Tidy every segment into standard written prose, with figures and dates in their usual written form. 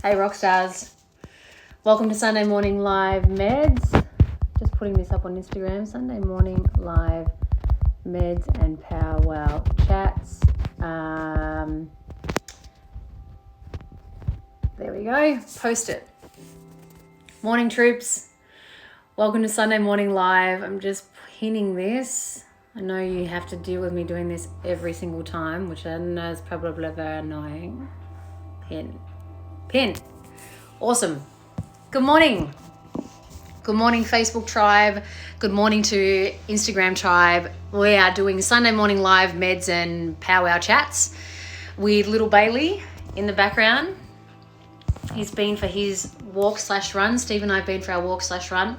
Hey rock stars, welcome to Sunday Morning Live Meds. Just putting this up on Instagram. Sunday Morning Live Meds and powwow chats. There we go. Post it. Morning troops. Welcome to Sunday Morning Live. I'm just pinning this. I know you have to deal with me doing this every single time, which I know is probably very annoying. Pin. Awesome. Good morning. Good morning, Facebook tribe. Good morning to Instagram tribe. We are doing Sunday Morning Live Meds and powwow chats with little Bailey in the background. He's been for his walk/run. Steve and I have been for our walk/run.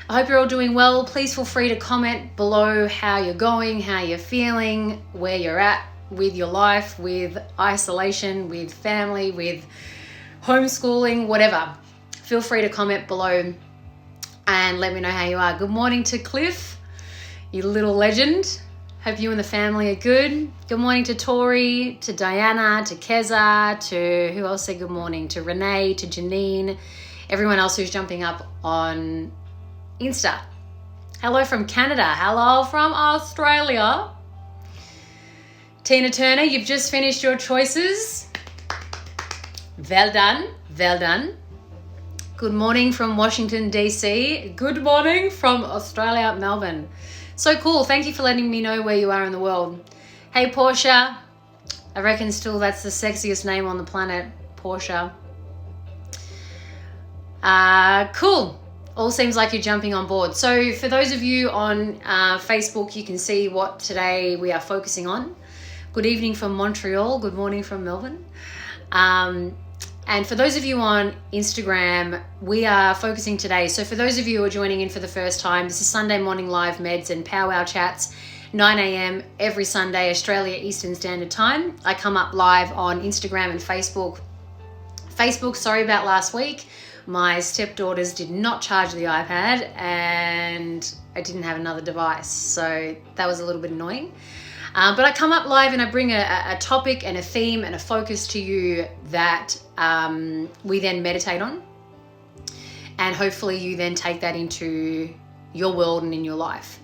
I hope you're all doing well. Please feel free to comment below how you're going, how you're feeling, where you're at with your life, with isolation, with family, with homeschooling, whatever. Feel free to comment below and let me know how you are. Good morning to Cliff, you little legend. Hope you and the family are good. Good morning to Tori, to Diana, to Keza, to who else said good morning? To Renee, to Janine, everyone else who's jumping up on Insta. Hello from Canada. Hello from Australia. Tina Turner, you've just finished your choices. Well done. Well done. Good morning from Washington, D.C. Good morning from Australia, Melbourne. So cool. Thank you for letting me know where you are in the world. Hey, Portia. I reckon still that's the sexiest name on the planet, Portia. Cool. All seems like you're jumping on board. So for those of you on Facebook, you can see what today we are focusing on. Good evening from Montreal. Good morning from Melbourne. And for those of you on Instagram, we are focusing today. So for those of you who are joining in for the first time, this is Sunday Morning Live Meds and powwow chats, 9 a.m. every Sunday, Australia Eastern Standard Time. I come up live on Instagram and Facebook. Facebook, sorry about last week. My stepdaughters did not charge the iPad and I didn't have another device. So that was a little bit annoying. But I come up live and I bring a topic and a theme and a focus to you that we then meditate on. And hopefully you then take that into your world and in your life.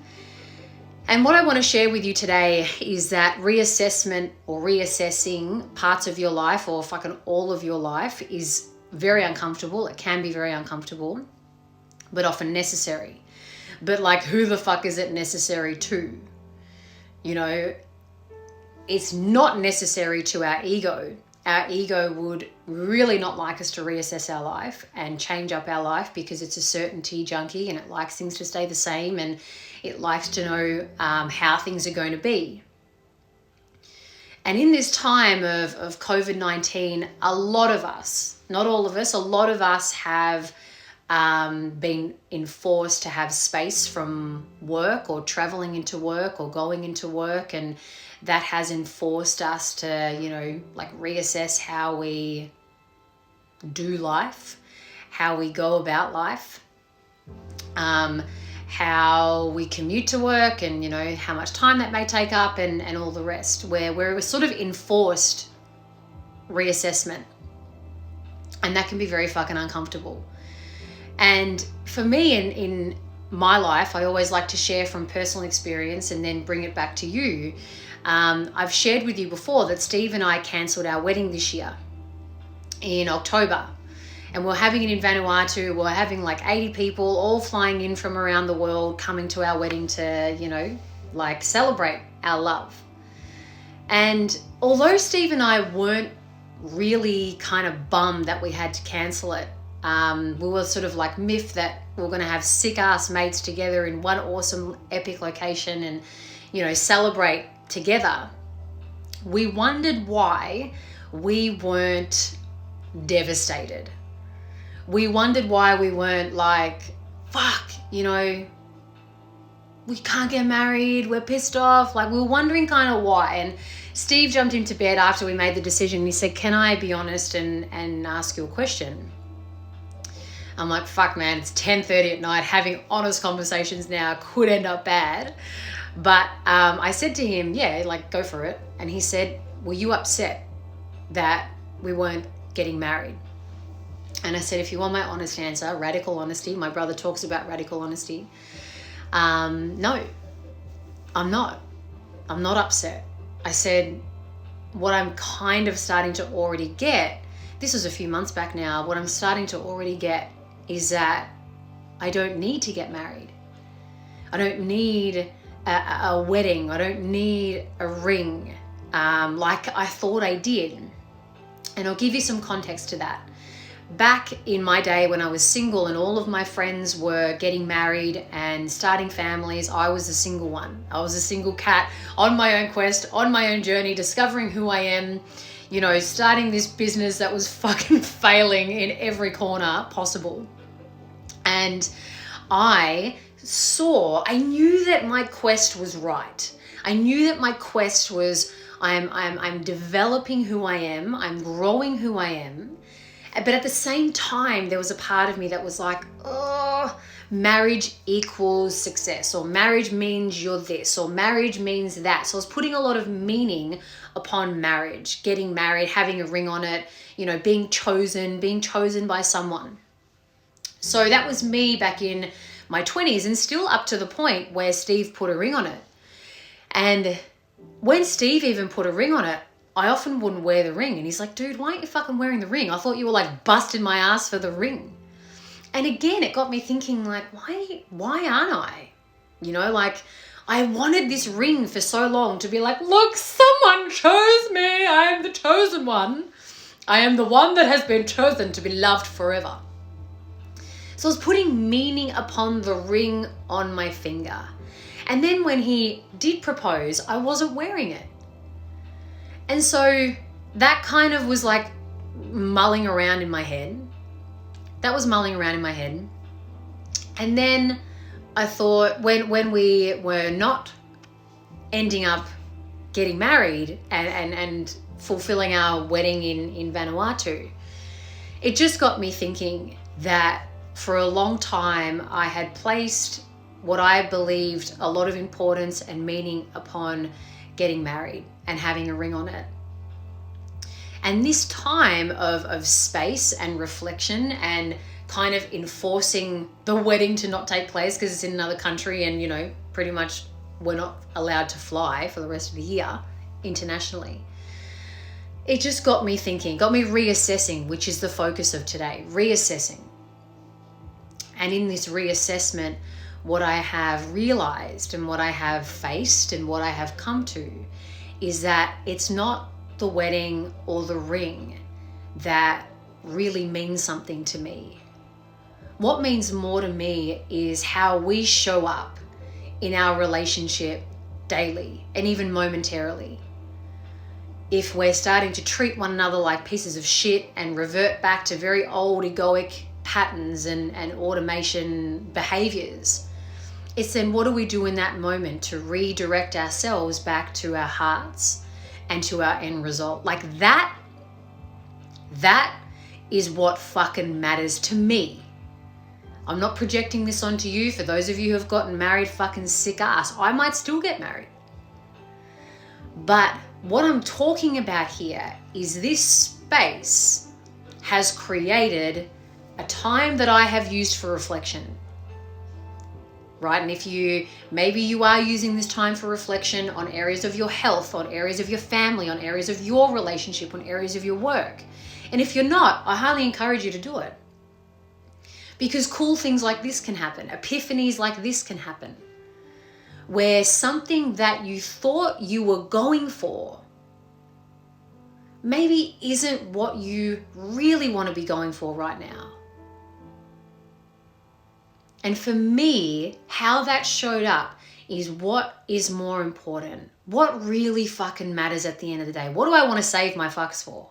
And what I want to share with you today is that reassessment or reassessing parts of your life or fucking all of your life is very uncomfortable. It can be very uncomfortable, but often necessary. But like, who the fuck is it necessary to? You know, it's not necessary to our ego. Our ego would really not like us to reassess our life and change up our life because it's a certainty junkie and it likes things to stay the same and it likes to know how things are going to be. And in this time of COVID-19, a lot of us, not all of us, a lot of us have been enforced to have space from work or traveling into work or going into work, and that has enforced us to, you know, like reassess how we do life, how we go about life, how we commute to work and, you know, how much time that may take up and all the rest, where we're sort of enforced reassessment. And that can be very fucking uncomfortable. And for me in my life, I always like to share from personal experience and then bring it back to you. I've shared with you before that Steve and I cancelled our wedding this year in October. And we're having it in Vanuatu. We're having like 80 people all flying in from around the world coming to our wedding to, you know, like celebrate our love. And although Steve and I weren't really kind of bummed that we had to cancel it, we were sort of like miffed that we were going to have sick ass mates together in one awesome epic location and, you know, celebrate together. We wondered why we weren't devastated. We wondered why we weren't like, fuck, you know, we can't get married, we're pissed off. Like, we were wondering kind of why. And Steve jumped into bed after we made the decision and he said, can I be honest and ask you a question? I'm like, fuck man, it's 10:30 at night. Having honest conversations now could end up bad. But I said to him, yeah, like, go for it. And he said, were you upset that we weren't getting married? And I said, if you want my honest answer, radical honesty, my brother talks about radical honesty. No, I'm not. I'm not upset. I said, what I'm kind of starting to already get, this was a few months back now, what I'm starting to already get is that I don't need to get married. I don't need a wedding. I don't need a ring like I thought I did. And I'll give you some context to that. Back in my day when I was single and all of my friends were getting married and starting families, I was the single one. I was a single cat on my own quest, on my own journey, discovering who I am, you know, starting this business that was fucking failing in every corner possible. And I knew that my quest was right. I knew that my quest was, I'm developing who I am, I'm growing who I am. But at the same time, there was a part of me that was like, oh, marriage equals success, or marriage means you're this, or marriage means that. So I was putting a lot of meaning upon marriage, getting married, having a ring on it, you know, being chosen by someone. So that was me back in my 20s, and still up to the point where Steve put a ring on it. And when Steve even put a ring on it, I often wouldn't wear the ring. And he's like, dude, why aren't you fucking wearing the ring? I thought you were like busting my ass for the ring. And again, it got me thinking like, why aren't I? You know, like I wanted this ring for so long to be like, look, someone chose me. I am the chosen one. I am the one that has been chosen to be loved forever. So I was putting meaning upon the ring on my finger. And then when he did propose, I wasn't wearing it. And so that kind of was like mulling around in my head. And then I thought when we were not ending up getting married and fulfilling our wedding in Vanuatu, it just got me thinking that for a long time I had placed what I believed a lot of importance and meaning upon getting married and having a ring on it. And this time of space and reflection and kind of enforcing the wedding to not take place because it's in another country and, you know, pretty much we're not allowed to fly for the rest of the year internationally. It just got me thinking, got me reassessing, which is the focus of today, reassessing. And in this reassessment, what I have realized and what I have faced and what I have come to is that it's not the wedding or the ring that really means something to me. What means more to me is how we show up in our relationship daily and even momentarily. If we're starting to treat one another like pieces of shit and revert back to very old egoic patterns and automation behaviors, it's then what do we do in that moment to redirect ourselves back to our hearts and to our end result? Like that is what fucking matters to me. I'm not projecting this onto you. For those of you who have gotten married, fucking sick ass, I might still get married. But what I'm talking about here is this space has created a time that I have used for reflection. Right? And if maybe you are using this time for reflection on areas of your health, on areas of your family, on areas of your relationship, on areas of your work. And if you're not, I highly encourage you to do it. Because cool things like this can happen. Epiphanies like this can happen. Where something that you thought you were going for maybe isn't what you really want to be going for right now. And for me, how that showed up is what is more important. What really fucking matters at the end of the day? What do I want to save my fucks for?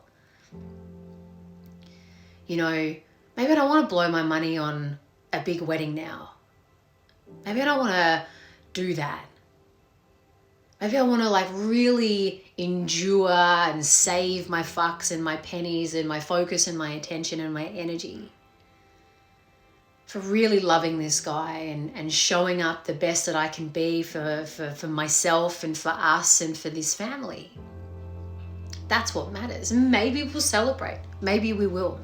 You know, maybe I don't want to blow my money on a big wedding now. Maybe I don't want to do that. Maybe I want to like really endure and save my fucks and my pennies and my focus and my attention and my energy for really loving this guy and showing up the best that I can be for myself and for us and for this family. That's what matters. Maybe we'll celebrate. Maybe we will.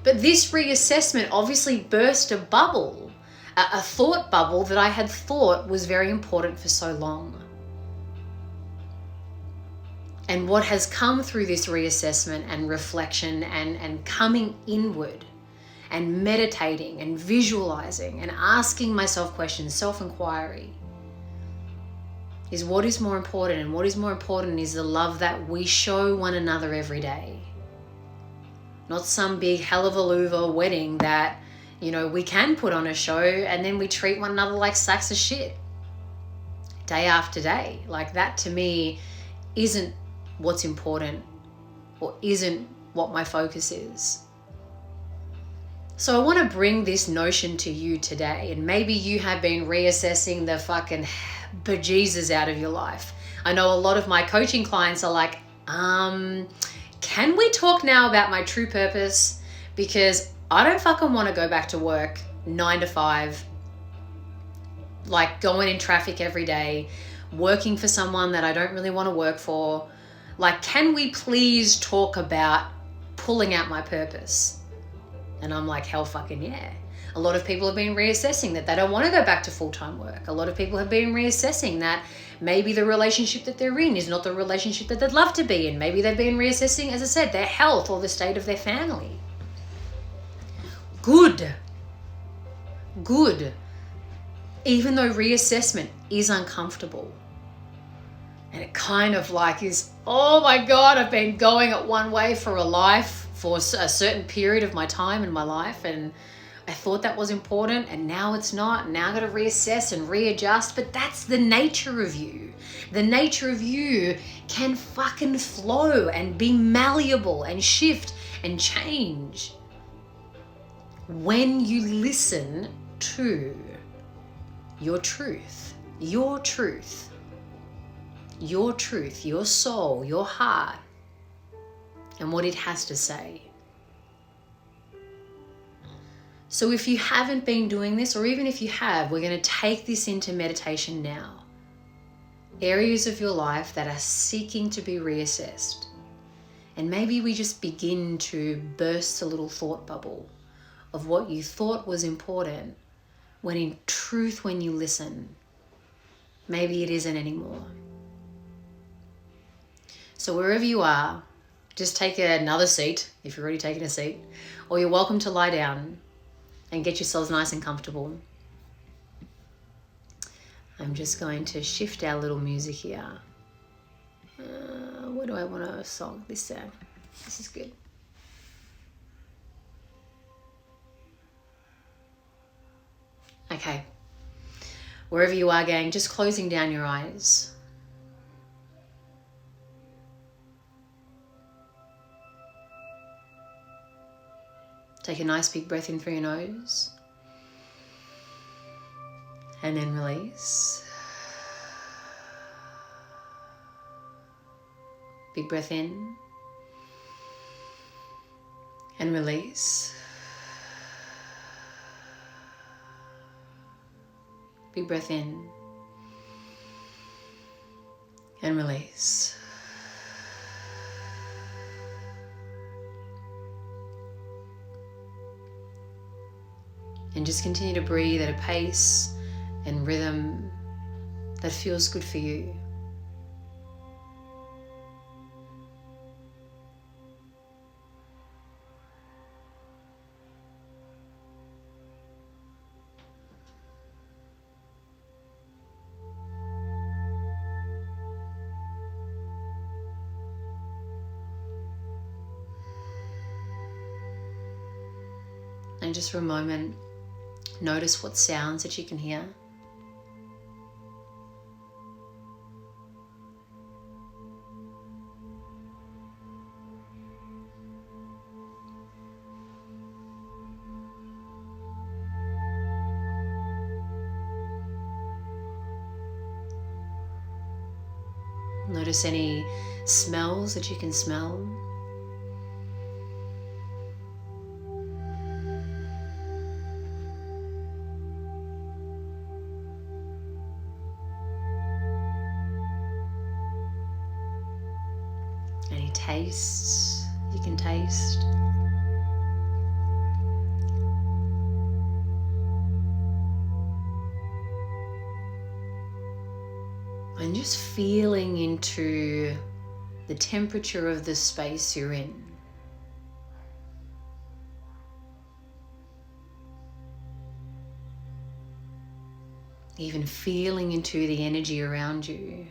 But this reassessment obviously burst a bubble, a thought bubble that I had thought was very important for so long. And what has come through this reassessment and reflection and coming inward and meditating and visualizing and asking myself questions, self-inquiry, is what is more important. And what is more important is the love that we show one another every day. Not some big hell-of-a-louver wedding that, we can put on a show and then we treat one another like sacks of shit day after day. Like, that to me isn't what's important, or isn't what my focus is. So I want to bring this notion to you today, and maybe you have been reassessing the fucking bejesus out of your life. I know a lot of my coaching clients are like, can we talk now about my true purpose? Because I don't fucking want to go back to work 9 to 5, like going in traffic every day, working for someone that I don't really want to work for. Like, can we please talk about pulling out my purpose? And I'm like, hell fucking yeah. A lot of people have been reassessing that they don't want to go back to full-time work. A lot of people have been reassessing that maybe the relationship that they're in is not the relationship that they'd love to be in. Maybe they've been reassessing, as I said, their health or the state of their family. Good. Even though reassessment is uncomfortable. And it kind of like is, oh my God, I've been going it one way for a certain period of my time in my life, and I thought that was important, and now it's not. Now I've got to reassess and readjust. But that's the nature of you. The nature of you can fucking flow and be malleable and shift and change when you listen to your truth, your soul, your heart, and what it has to say. So if you haven't been doing this, or even if you have, we're going to take this into meditation now. Areas of your life that are seeking to be reassessed. And maybe we just begin to burst a little thought bubble of what you thought was important, when in truth, when you listen, maybe it isn't anymore. So wherever you are, just take another seat, if you're already taking a seat, or you're welcome to lie down and get yourselves nice and comfortable. I'm just going to shift our little music here. What do I want a song? This is good. Okay. Wherever you are, gang, just closing down your eyes. Take a nice big breath in through your nose. And then release. Big breath in. And release. Big breath in. And release. And just continue to breathe at a pace and rhythm that feels good for you. And just for a moment, notice what sounds that you can hear. Notice any smells that you can smell. Any tastes you can taste. And just feeling into the temperature of the space you're in. Even feeling into the energy around you.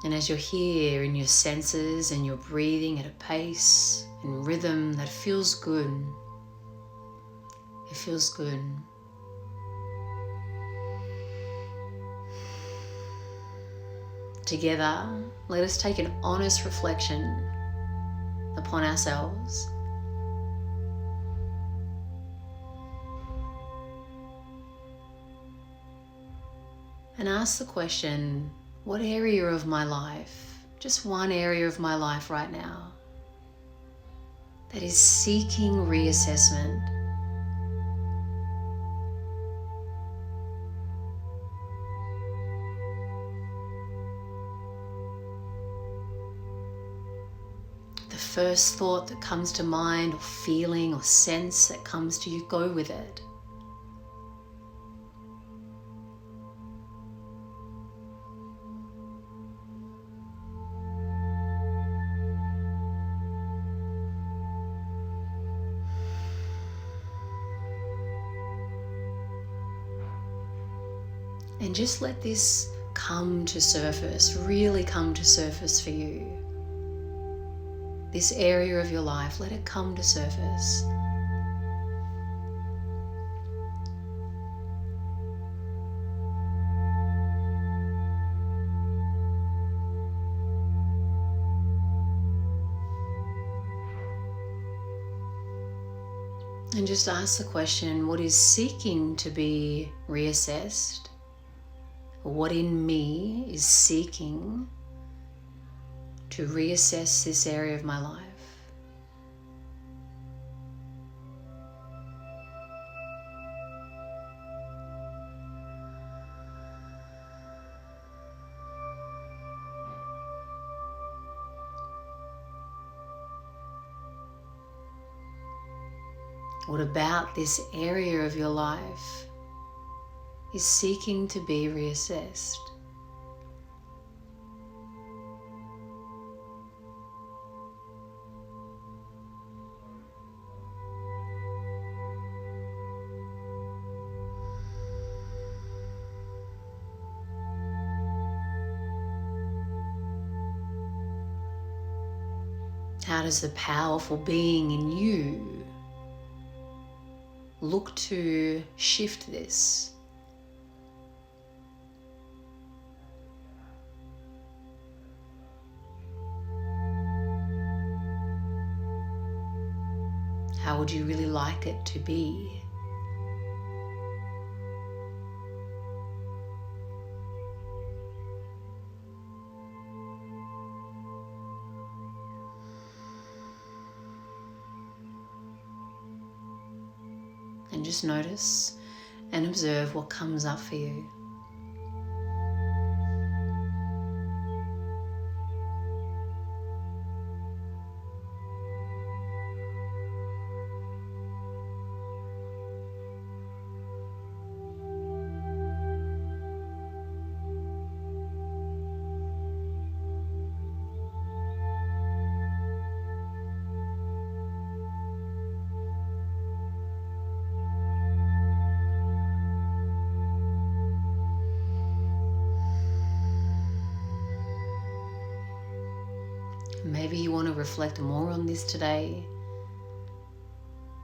And as you're here in your senses and you're breathing at a pace and rhythm that feels good, it feels good. Together, let us take an honest reflection upon ourselves. And ask the question, what area of my life, just one area of my life right now, that is seeking reassessment? The first thought that comes to mind, or feeling or sense that comes to you, go with it. And just let this come to surface, really come to surface for you. This area of your life, let it come to surface. And just ask the question, what is seeking to be reassessed? What in me is seeking to reassess this area of my life? What about this area of your life is seeking to be reassessed? How does the powerful being in you look to shift this? How would you really like it to be? And just notice and observe what comes up for you. Maybe you want to reflect more on this today.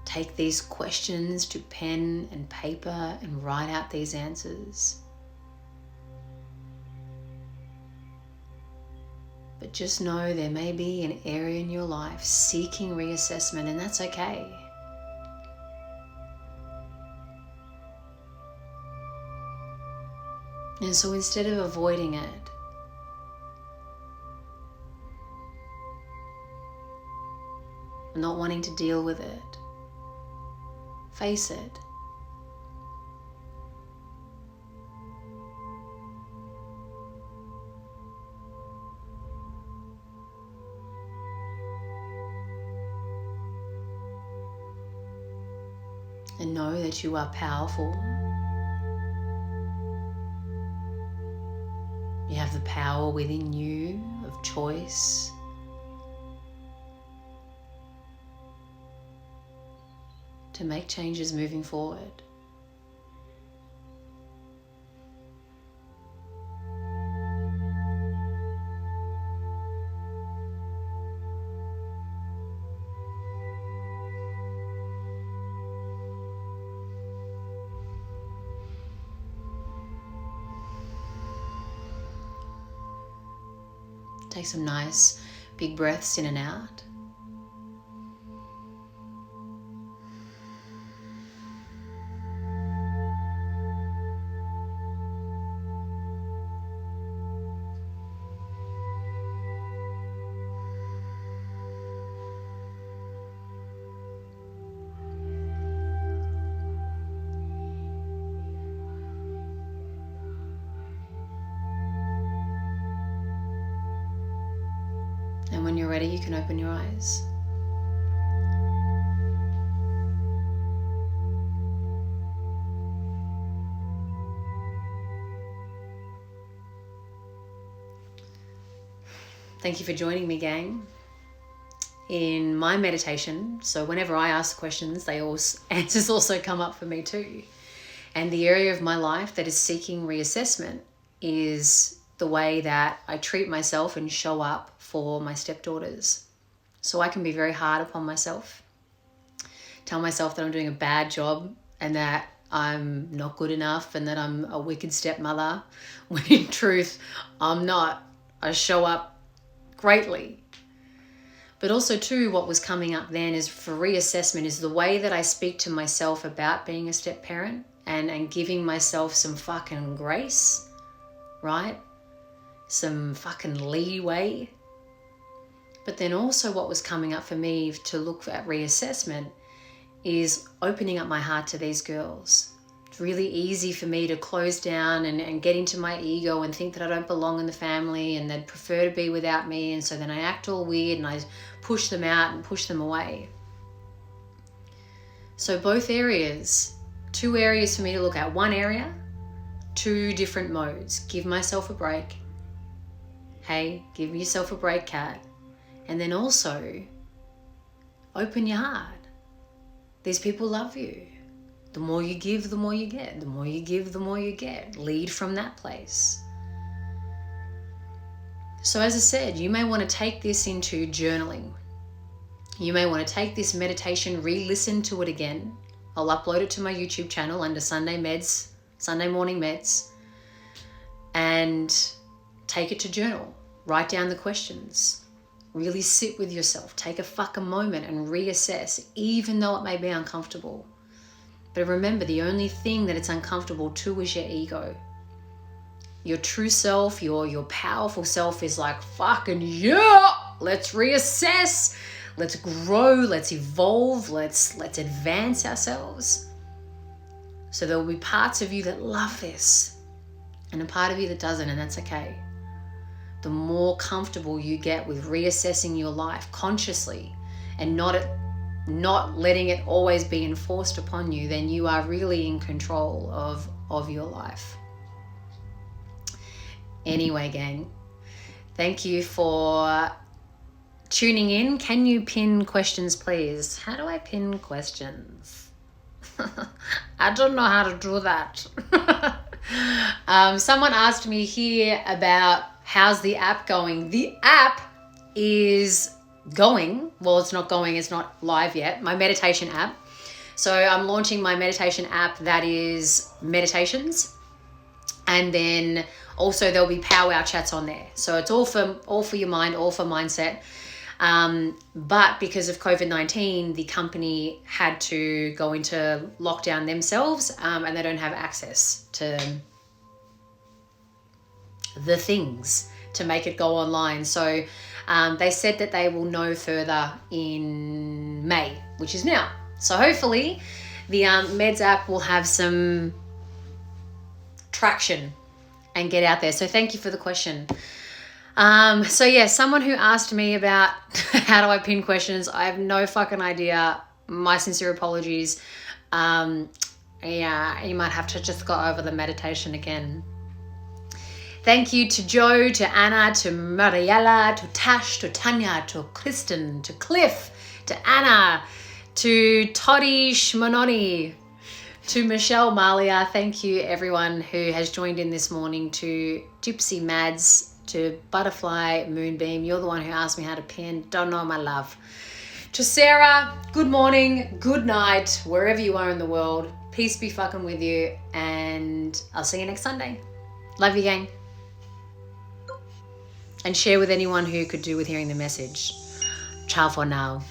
Take these questions to pen and paper and write out these answers. But just know there may be an area in your life seeking reassessment, and that's okay. And so instead of avoiding it, not wanting to deal with it, face it. And know that you are powerful. You have the power within you of choice. To make changes moving forward. Take some nice big breaths in and out. And when you're ready, you can open your eyes. Thank you for joining me, gang, in my meditation. So whenever I ask questions, answers also come up for me too. And the area of my life that is seeking reassessment is the way that I treat myself and show up for my stepdaughters. So I can be very hard upon myself, tell myself that I'm doing a bad job and that I'm not good enough and that I'm a wicked stepmother, when in truth, I'm not. I show up greatly. But also too, what was coming up then is for reassessment is the way that I speak to myself about being a step parent and giving myself some fucking grace, right? Some fucking leeway. But then also what was coming up for me to look at reassessment is opening up my heart to these girls. It's really easy for me to close down and get into my ego and think that I don't belong in the family and they'd prefer to be without me. And so then I act all weird and I push them out and push them away. So both areas, 2 areas for me to look at. 1 area, 2 different modes. Give myself a break. Hey, give yourself a break, Kat. And then also, open your heart. These people love you. The more you give, the more you get. The more you give, the more you get. Lead from that place. So as I said, you may want to take this into journaling. You may want to take this meditation, re-listen to it again. I'll upload it to my YouTube channel under Sunday Morning Meds. And take it to journal. Write down the questions. Really sit with yourself. Take a fucking moment and reassess, even though it may be uncomfortable. But remember, the only thing that it's uncomfortable to is your ego. Your true self, your powerful self is like, fucking yeah, let's reassess. Let's grow, let's evolve, let's advance ourselves. So there will be parts of you that love this and a part of you that doesn't, and that's okay. The more comfortable you get with reassessing your life consciously and not letting it always be enforced upon you, then you are really in control of your life. Anyway, gang, thank you for tuning in. Can you pin questions, please? How do I pin questions? I don't know how to do that. Someone asked me here about how's the app going. The app is going. Well, it's not going. It's not live yet. My meditation app. So I'm launching my meditation app that is meditations. And then also there'll be powwow chats on there. So it's all for your mind, all for mindset. But because of COVID-19, the company had to go into lockdown themselves, and they don't have access to the things to make it go online. So they said that they will know further in May, which is now. So hopefully the Meds app will have some traction and get out there. So thank you for the question. So yeah, someone who asked me about how do I pin questions, I have no fucking idea. My sincere apologies. Yeah, you might have to just go over the meditation again. Thank you to Joe, to Anna, to Mariella, to Tash, to Tanya, to Kristen, to Cliff, to Anna, to Toddy Shmanoni, to Michelle Malia. Thank you everyone who has joined in this morning, to Gypsy Mads, to Butterfly Moonbeam. You're the one who asked me how to pin. Don't know, my love. To Sarah, good morning, good night, wherever you are in the world. Peace be fucking with you, and I'll see you next Sunday. Love you, gang. And share with anyone who could do with hearing the message. Ciao for now.